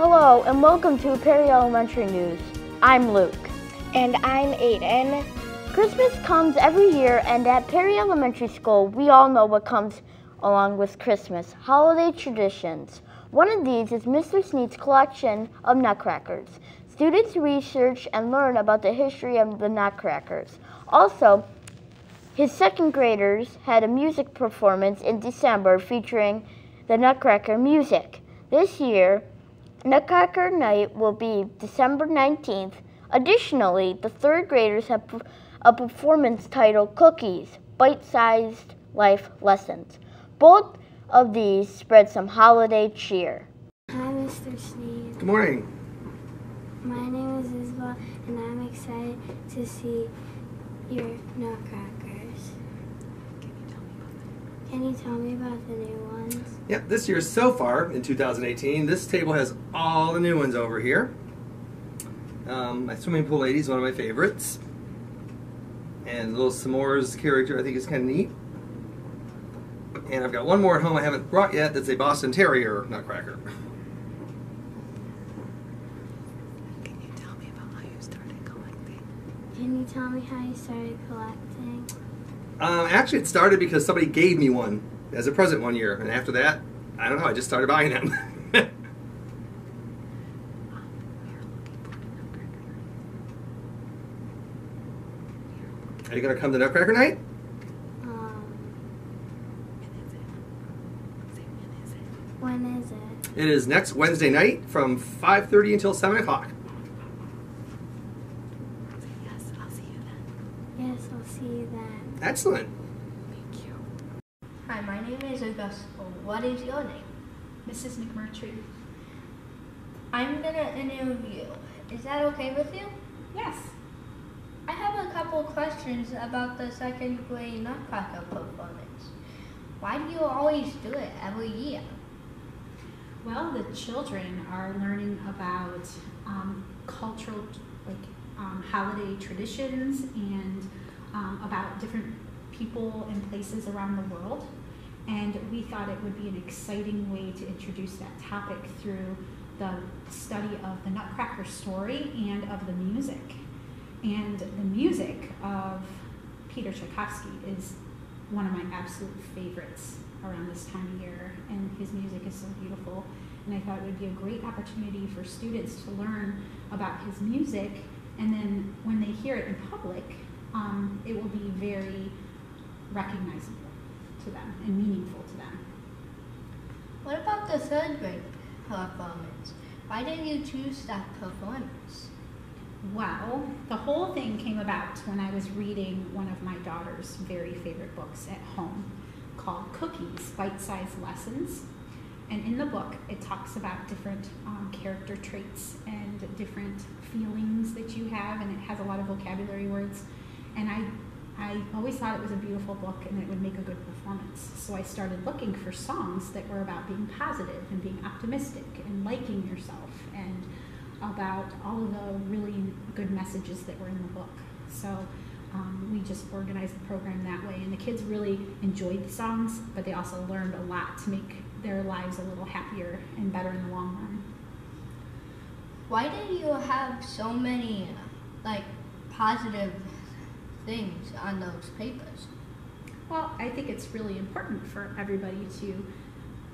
Hello and welcome to Perry Elementary News. I'm Luke. And I'm Aiden. Christmas comes every year, and at Perry Elementary School, we all know what comes along with Christmas, holiday traditions. One of these is Mr. Sneed's collection of nutcrackers. Students research and learn about the history of the nutcrackers. Also, his second graders had a music performance in December featuring the Nutcracker music. This year, Nutcracker Night will be December 19th. Additionally, the third graders have a performance titled Cookies, Bite-Sized Life Lessons. Both of these spread some holiday cheer. Hi, Mr. Sneed. Good morning. My name is Isabel, and I'm excited to see your nutcrackers. Can you tell me about the new ones? Yep, this year so far, in 2018, this table has all the new ones over here. My swimming pool lady is one of my favorites. And the little s'mores character I think is kind of neat. And I've got one more at home I haven't brought yet that's a Boston Terrier nutcracker. Can you tell me about how you started collecting? Can you tell me how you started collecting? Actually, it started because somebody gave me one as a present one year. And after that, I don't know, I just started buying them. Are you going to come to Nutcracker Night? When is it? It is next Wednesday night from 5:30 until 7 o'clock. Yes, I'll see you then. Yes, I'll see you then. Excellent. Thank you. Hi, my name is Augusto. What is your name? Mrs. McMurtry. I'm gonna interview. Is that okay with you? Yes. I have a couple questions about the second grade Nutcracker performance. Why do you always do it every year? Well, the children are learning about cultural, holiday traditions and about different people and places around the world. And we thought it would be an exciting way to introduce that topic through the study of the Nutcracker story and of the music. And the music of Peter Tchaikovsky is one of my absolute favorites around this time of year, and his music is so beautiful. And I thought it would be a great opportunity for students to learn about his music, and then when they hear it in public, it will be very recognizable to them and meaningful to them. What about the third grade performance? Why did you choose that performance? Well, the whole thing came about when I was reading one of my daughter's very favorite books at home called Cookies, Bite-Sized Lessons. And in the book, it talks about different character traits and different feelings that you have, and it has a lot of vocabulary words. And I always thought it was a beautiful book and it would make a good performance. So I started looking for songs that were about being positive and being optimistic and liking yourself, and about all of the really good messages that were in the book. So we just organized the program that way, and the kids really enjoyed the songs, but they also learned a lot to make their lives a little happier and better in the long run. Why do you have so many positive things on those papers? Well, I think it's really important for everybody to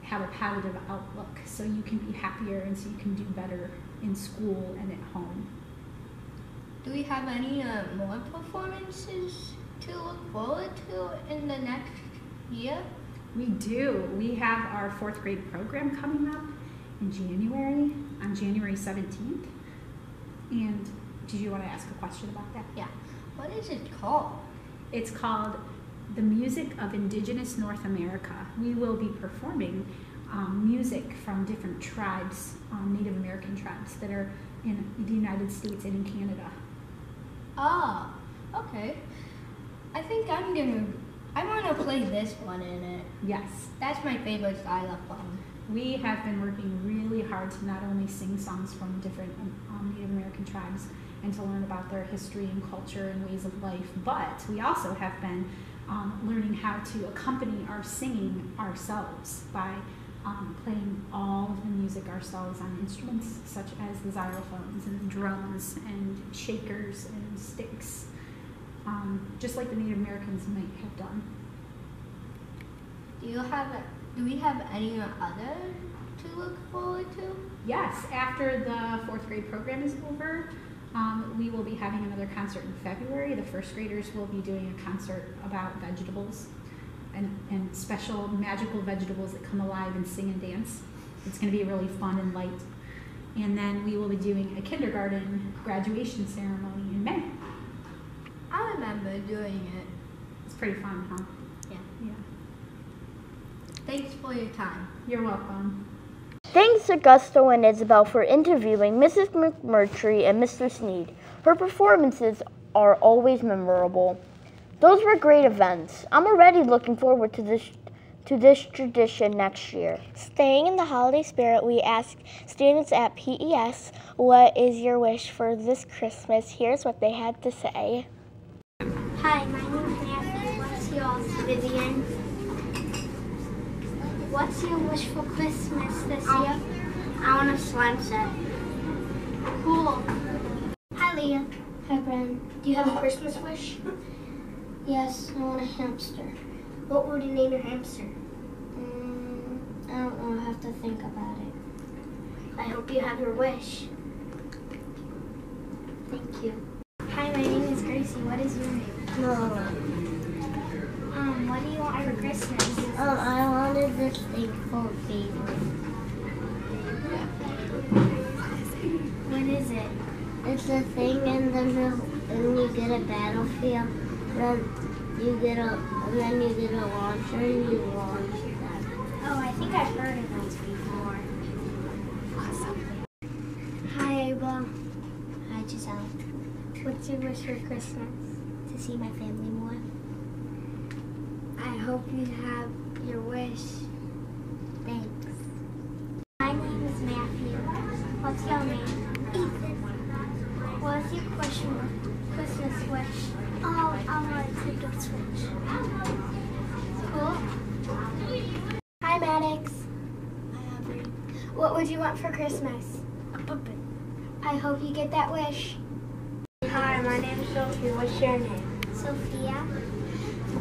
have a positive outlook so you can be happier and so you can do better in school and at home. Do we have any more performances to look forward to in the next year? We do. We have our fourth grade program coming up in January, on January 17th. And did you want to ask a question about that? Yeah. What is it called? It's called The Music of Indigenous North America. We will be performing music from different tribes, Native American tribes that are in the United States and in Canada. Ah, okay. I think I want to play this one in it. Yes. That's my favorite xylophone. We have been working really hard to not only sing songs from different Native American tribes and to learn about their history and culture and ways of life, but we also have been learning how to accompany our singing ourselves by playing all of the music ourselves on instruments such as the xylophones and drums and shakers and sticks, just like the Native Americans might have done. Do we have any other to look forward to? Yes, after the 4th grade program is over, we will be having another concert in February. The 1st graders will be doing a concert about vegetables and special magical vegetables that come alive and sing and dance. It's going to be really fun and light. And then we will be doing a kindergarten graduation ceremony in May. I remember doing it. It's pretty fun, huh? Yeah. Thanks for your time. You're welcome. Thanks Augusto and Isabel for interviewing Mrs. McMurtry and Mr. Sneed. Her performances are always memorable. Those were great events. I'm already looking forward to this tradition next year. Staying in the holiday spirit, we asked students at PES, what is your wish for this Christmas? Here's what they had to say. Hi, my name is Matthew. What's yours? Vivian. What's your wish for Christmas this year? I want a slime set. Cool. Hi, Leah. Hi, Bren. Do you have a Christmas wish? Yes, I want a hamster. What would you name your hamster? I don't know. I have to think about it. I hope you have your wish. Thank you. Hi, my name is Gracie. What is your name? No. What do you want for Christmas? I wanted this thing called baby. What is it? It's a thing in the middle, and you get a battlefield, and then you get a launcher, and you launch them. Oh, I think I've heard of those before. Awesome. Hi, Ava. Hi, Giselle. What's your wish for Christmas? To see my family more. I hope you have your wish. Thanks. My name is Matthew. What's your name? Ethan. What's your Christmas wish? Oh, I want a Nintendo Switch. Cool. Hi, Maddox. Hi, Aubrey. What would you want for Christmas? A puppet. I hope you get that wish. Hi, my name is Sophie. What's your name? Sophia.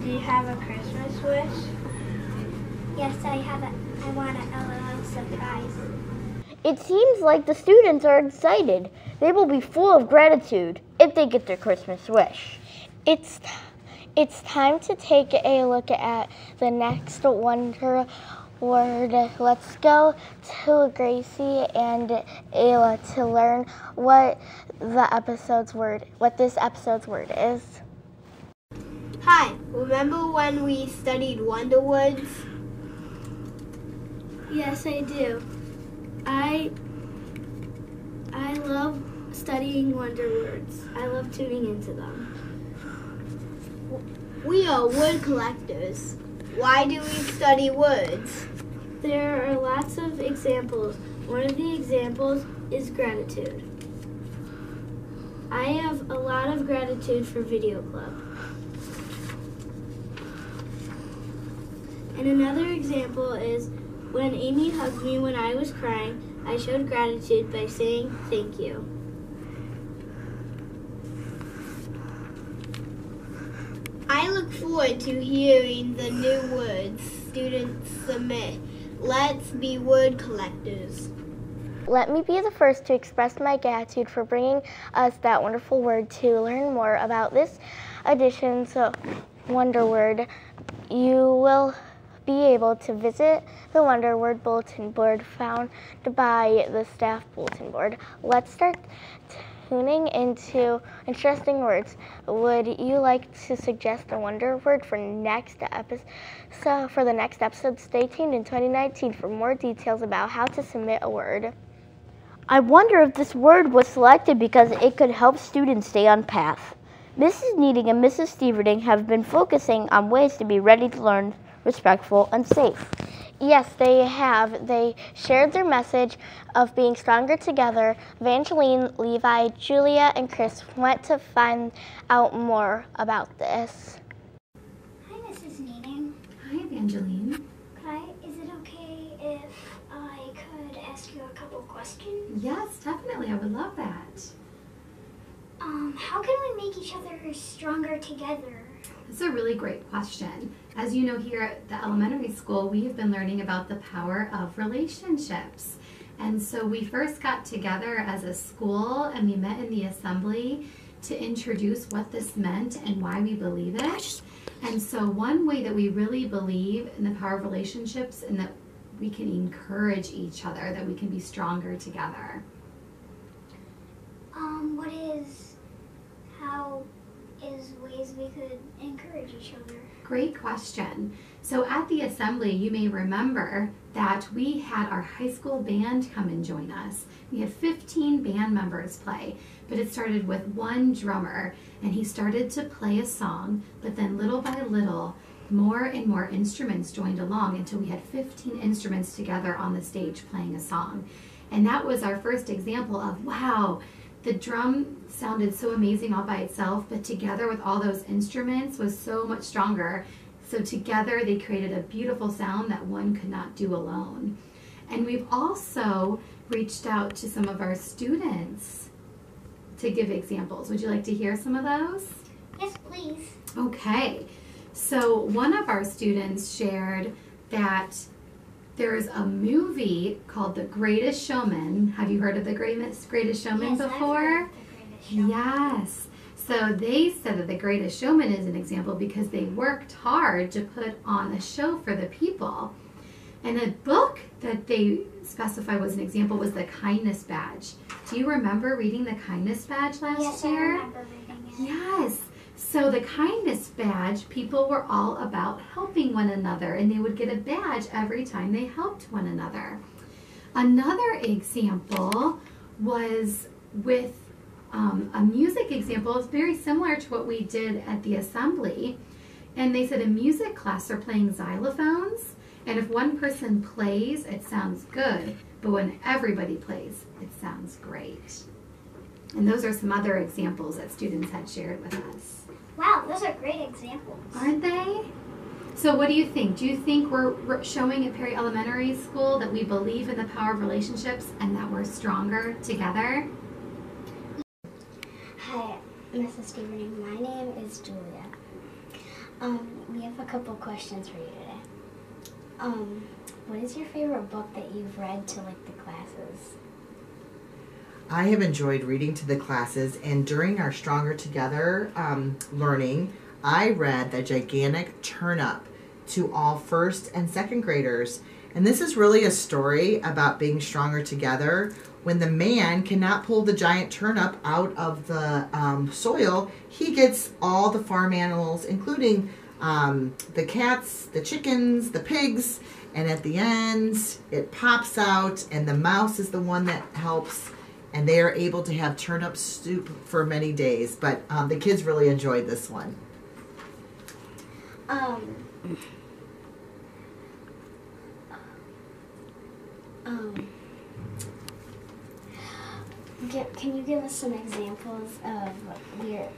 Do you have a Christmas wish? Yes, I want an LOL surprise. It seems like the students are excited. They will be full of gratitude if they get their Christmas wish. It's time to take a look at the next wonder word. Let's go to Gracie and Ayla to learn what this episode's word is. Hi, remember when we studied wonder words? Yes, I do. I love studying wonder words. I love tuning into them. We are word collectors. Why do we study words? There are lots of examples. One of the examples is gratitude. I have a lot of gratitude for Video Club. And another example is when Amy hugged me when I was crying, I showed gratitude by saying thank you. I look forward to hearing the new words students submit. Let's be word collectors. Let me be the first to express my gratitude for bringing us that wonderful word. To learn more about this edition's Wonder Word, you will be able to visit the Wonder Word bulletin board found by the staff bulletin board. Let's start tuning into interesting words. Would you like to suggest a wonder word for next episode? So for the next episode, stay tuned in 2019 for more details about how to submit a word. I wonder if this word was selected because it could help students stay on path. Mrs. Needing and Mrs. Steverding have been focusing on ways to be ready to learn, respectful, and safe. Yes, they have. They shared their message of being stronger together. Evangeline, Levi, Julia, and Chris went to find out more about this. Hi, Mrs. Needing. Hi, Evangeline. Is it okay if definitely. I would love that. How can we make each other stronger together? That's a really great question. As you know, here at the elementary school, we have been learning about the power of relationships. And so we first got together as a school and we met in the assembly to introduce what this meant and why we believe it. And so one way that we really believe in the power of relationships and that we can encourage each other, that we can be stronger together. How is ways we could encourage each other? Great question. So at the assembly, you may remember that we had our high school band come and join us. We had 15 band members play, but it started with one drummer, and he started to play a song, but then little by little, more and more instruments joined along until we had 15 instruments together on the stage playing a song. And that was our first example of, wow, the drum sounded so amazing all by itself, but together with all those instruments was so much stronger. So together they created a beautiful sound that one could not do alone. And we've also reached out to some of our students to give examples. Would you like to hear some of those? Yes, please. Okay. So one of our students shared that there's a movie called The Greatest Showman. Have you heard of The Greatest Showman Yes, before? I've heard of The Greatest Showman. Yes. So they said that The Greatest Showman is an example because they worked hard to put on a show for the people. And a book that they specify was an example was The Kindness Badge. Do you remember reading The Kindness Badge last Yes, year? I remember reading it. Yes. So the Kindness Badge, people were all about helping one another, and they would get a badge every time they helped one another. Another example was with a music example. It's very similar to what we did at the assembly. And they said in music class they're playing xylophones, and if one person plays, it sounds good, but when everybody plays, it sounds great. And those are some other examples that students had shared with us. Wow, those are great examples. Aren't they? So what do you think? Do you think we're showing at Perry Elementary School that we believe in the power of relationships and that we're stronger together? Hi, Mrs. Stevening. My name is Julia. We have a couple questions for you today. What is your favorite book that you've read to like the classes? I have enjoyed reading to the classes, and during our Stronger Together learning, I read The Gigantic Turnip to all first and second graders. And this is really a story about being stronger together. When the man cannot pull the giant turnip out of the soil, he gets all the farm animals, including the cats, the chickens, the pigs, and at the end, it pops out, and the mouse is the one that helps. And they are able to have turnip soup for many days. But the kids really enjoyed this one. Can you give us some examples of your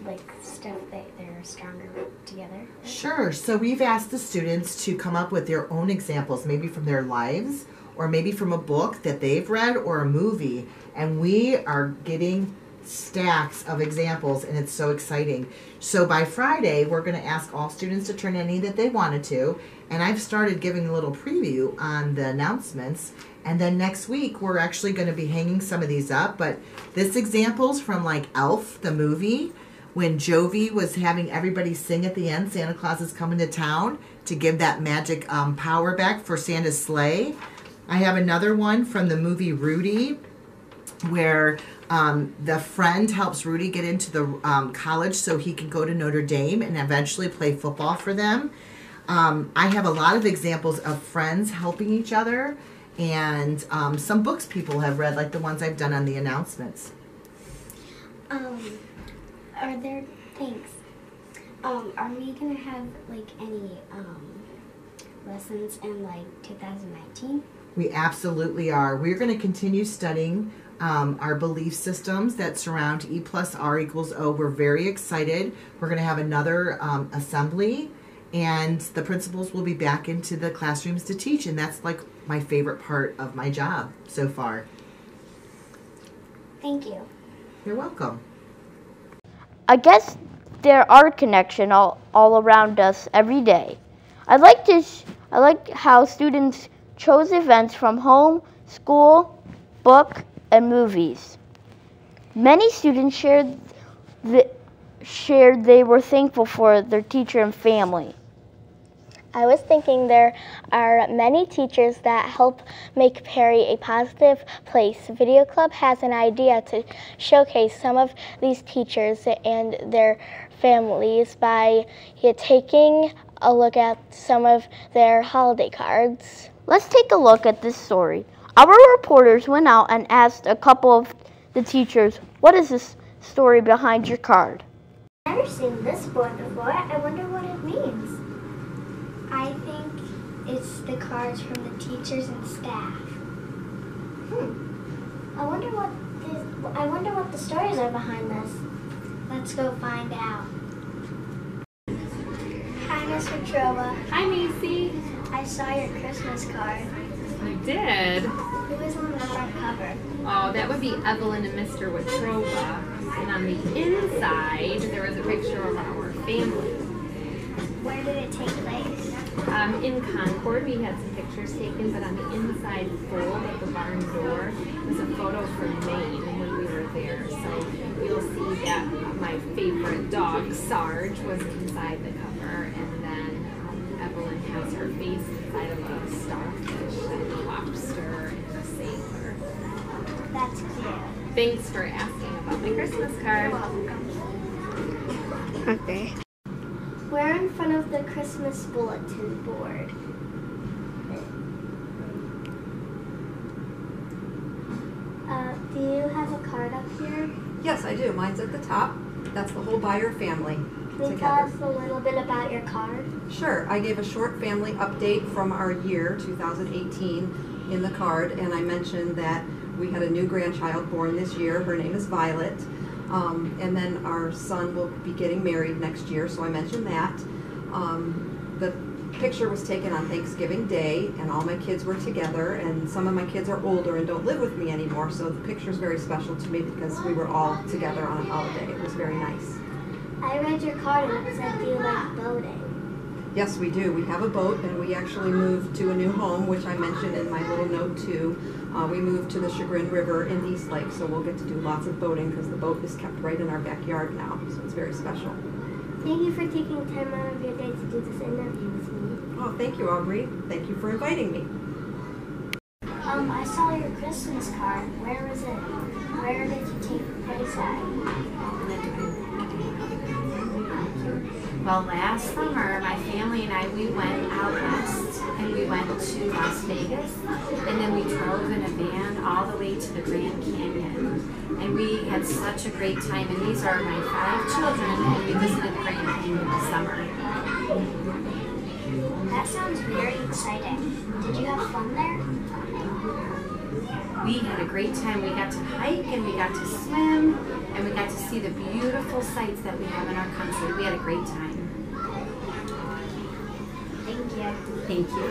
stuff that they're stronger together? Sure. So we've asked the students to come up with their own examples, maybe from their lives, or maybe from a book that they've read, or a movie. And we are getting stacks of examples, and it's so exciting. So by Friday, we're going to ask all students to turn any that they wanted to. And I've started giving a little preview on the announcements. And then next week, we're actually going to be hanging some of these up. But this example's from like Elf, the movie, when Jovi was having everybody sing at the end, Santa Claus is coming to town, to give that magic power back for Santa's sleigh. I have another one from the movie Rudy, where the friend helps Rudy get into the college so he can go to Notre Dame and eventually play football for them. I have a lot of examples of friends helping each other, and some books people have read, like the ones I've done on the announcements. Are there thanks? Are we gonna have like any lessons in like 2019? We absolutely are. We're going to continue studying our belief systems that surround E plus R equals O. We're very excited. We're going to have another assembly, and the principals will be back into the classrooms to teach, and that's like my favorite part of my job so far. Thank you. You're welcome. I guess there are connections all around us every day. I like how students chose events from home, school, book, and movies. Many students shared they were thankful for their teacher and family. I was thinking there are many teachers that help make Perry a positive place. Video Club has an idea to showcase some of these teachers and their families by taking a look at some of their holiday cards. Let's take a look at this story. Our reporters went out and asked a couple of the teachers, what is this story behind your card? I've never seen this board before. I wonder what it means. I think it's the cards from the teachers and staff. I wonder what the stories are behind this. Let's go find out. Hi, Miss Petrova. Hi, Macy. I saw your Christmas card. You did? Who is on the front cover? Oh, that would be Evelyn and Mr. Watrova. And on the inside, there was a picture of our family. Where did it take place? In Concord, we had some pictures taken, but on the inside fold of the barn door was a photo from Maine when we were there. So you'll see that my favorite dog, Sarge, was inside the cover, and then Evelyn has her face inside of a starfish and a lobster and a sailor. That's cute. Thanks for asking about my Christmas card. Okay. We're in front of the Christmas bulletin board. Do you have a card up here? Yes, I do. Mine's at the top. That's the whole Beyer family Can you tell us a little bit about your card? Sure. I gave a short family update from our year, 2018, in the card, and I mentioned that we had a new grandchild born this year. Her name is Violet. And then our son will be getting married next year, so I mentioned that. The picture was taken on Thanksgiving Day, and all my kids were together, and some of my kids are older and don't live with me anymore, so the picture is very special to me because we were all together on a holiday. It was very nice. I read your card and it said, do you like boating? Yes, we do. We have a boat, and we actually moved to a new home, which I mentioned in my little note too. We moved to the Chagrin River in East Lake, so we'll get to do lots of boating because the boat is kept right in our backyard now, so it's very special. Thank you for taking time out of your day to do this interview with me. Oh, thank you, Aubrey. Thank you for inviting me. I saw your Christmas card. Where was it? Where did you take place at? Well, last summer, my family and I, we went out west, and we went to Las Vegas, and then we drove in a van all the way to the Grand Canyon. And we had such a great time, and these are my 5 children, and we visited the Grand Canyon this summer. That sounds very exciting. Did you have fun there? We had a great time. We got to hike, and we got to swim, and we got to see the beautiful sights that we have in our country. We had a great time. Thank you. Thank you.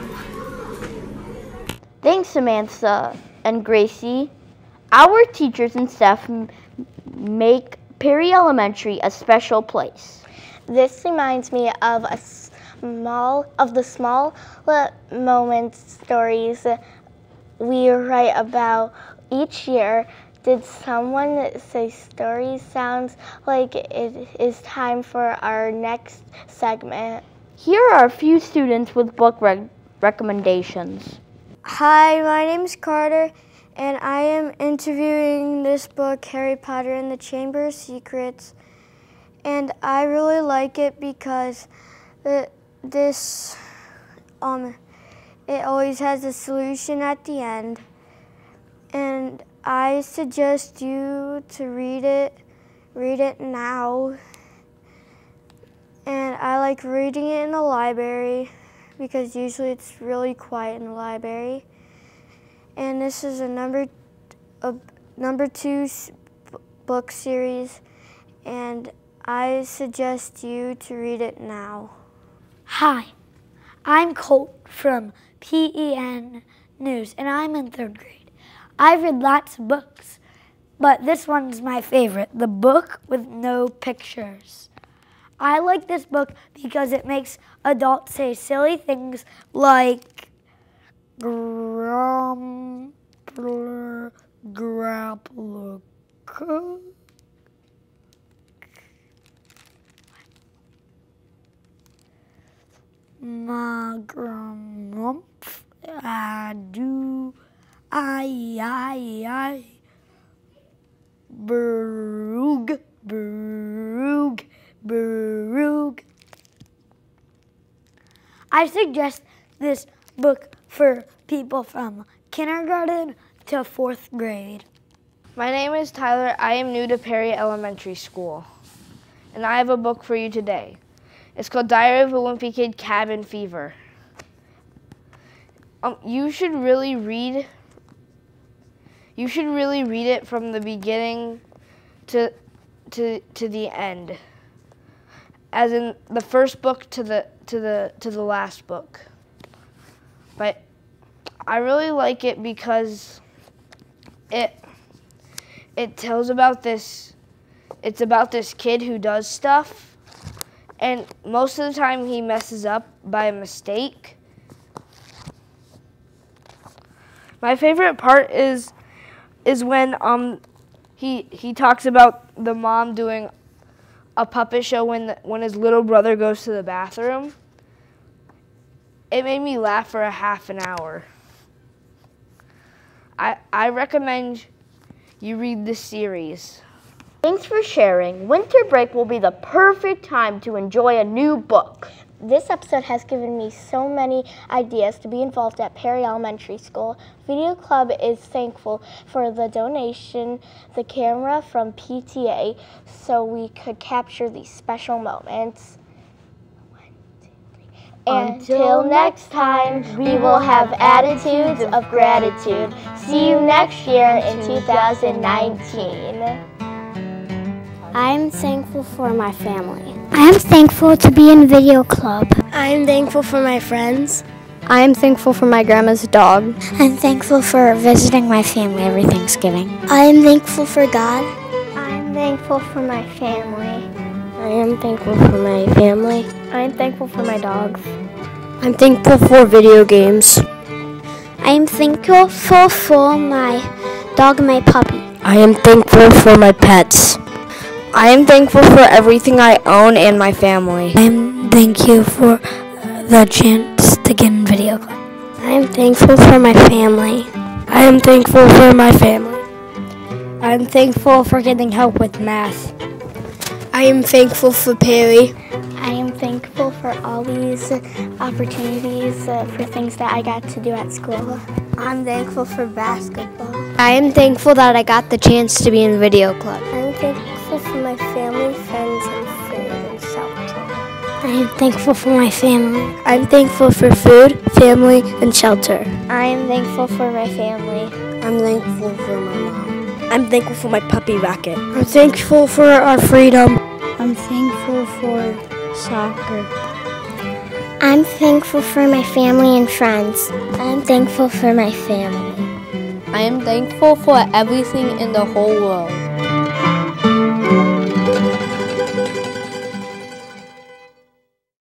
Thanks, Samantha and Gracie. Our teachers and staff make Perry Elementary a special place. This reminds me of the small moments stories we write about each year. Did someone say stories? Sounds like it is time for our next segment. Here are a few students with book recommendations. Hi, my name is Carter, and I am interviewing this book, Harry Potter and the Chamber of Secrets. And I really like it because it always has a solution at the end. And I suggest you to read it now. And I like reading it in the library because usually it's really quiet in the library. And this is a number 2 book series, and I suggest you to read it now. Hi, I'm Colt from PEN News, and I'm in 3rd grade. I've read lots of books, but this one's my favorite, The Book with No Pictures. I like this book because it makes adults say silly things like grapple. Ma grump, do, I, Brug. I suggest this book for people from kindergarten to 4th grade. My name is Tyler. I am new to Perry Elementary School, and I have a book for you today. It's called Diary of a Wimpy Kid, Cabin Fever. You should really read it from the beginning to the end, as in the first book to the last book. But I really like it because it tells about this. It's about this kid who does stuff, and most of the time he messes up by a mistake. My favorite part is when he talks about the mom doing a puppet show when his little brother goes to the bathroom. It made me laugh for a half an hour. I recommend you read this series. Thanks for sharing. Winter break will be the perfect time to enjoy a new book. This episode has given me so many ideas to be involved at Perry Elementary School. Video Club is thankful for the donation, the camera from PTA, so we could capture these special moments. Until next time, we will have attitudes of gratitude. See you next year in 2019. I'm thankful for my family. I'm thankful to be in Video Club. I'm thankful for my friends. I am thankful for my grandma's dog. I'm thankful for visiting my family every Thanksgiving. I am thankful for God. I'm thankful for my family. I am thankful for my family. I am thankful for my dogs. I'm thankful for video games. I am thankful for my dog and my puppy. I am thankful for my pets. I am thankful for everything I own and my family. I am thankful for the chance to get in Video Club. I am thankful for my family. I am thankful for my family. I am thankful for getting help with math. I am thankful for Perry. I am thankful for all these opportunities for things that I got to do at school. I'm thankful for basketball. I am thankful that I got the chance to be in Video Club. I'm thankful for my family, friends, and food and shelter. I am thankful for my family. I'm thankful for food, family, and shelter. I am thankful for my family. I'm thankful for my mom. I'm thankful for my puppy Rocket. I'm thankful for our freedom. I'm thankful for soccer. I'm thankful for my family and friends. I'm thankful for my family. I am thankful for everything in the whole world.